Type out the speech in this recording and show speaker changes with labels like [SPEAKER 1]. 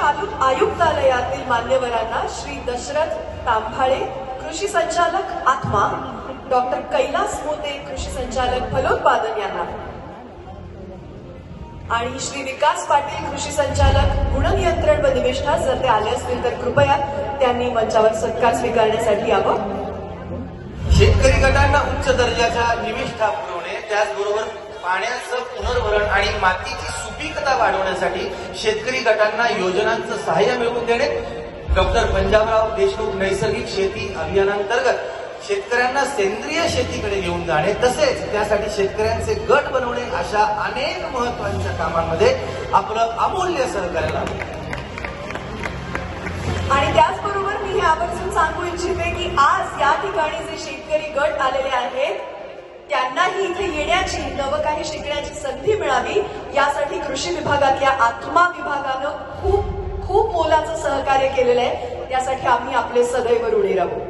[SPEAKER 1] आयुक्तालयातील मान्यवरांना श्री दशरथ तांभाळे कृषी संचालक आत्मा, डॉक्टर कैलास मोते कृषी संचालक फलोत्पादन यांना आणि श्री विकास पाटील कृषी संचालक गुणनियंत्रण व निविष्ठा जर ते आले असतील तर कृपया त्यांनी मंचावर सत्कार स्वीकारण्यासाठी यावं.
[SPEAKER 2] शेतकरी गटांना उच्च दर्जाच्या निविष्ठा पुरवणे, त्याचबरोबर पाण्याचं पुनर्भरण आणि मातीची सुपीकता वाढवण्यासाठी शेतकरी गटांना योजनांचं सहाय्य मिळवून देणे, डॉक्टर पंजाबराव देशमुख नैसर्गिक शेती अभियानांतर्गत शेतकऱ्यांना सेंद्रिय शेतीकडे घेऊन जाणे, तसेच त्यासाठी शेतकऱ्यांचे गट बनवणे, अशा अनेक महत्वाच्या कामांमध्ये आपलं अमूल्य सहकार्य लाभलं.
[SPEAKER 1] आणि त्याचबरोबर मी हे आवर्जून सांगू इच्छिते की आज या ठिकाणी जे शेतकरी गट आलेले आहेत त्यांनाही इथे येण्याची, नवं काही शिकण्याची संधी मिळावी यासाठी कृषी विभागातल्या आत्मा विभागानं खूप खूप मोलाचं सहकार्य केलेलं आहे. त्यासाठी आम्ही आपले सदैव ऋणी राहू.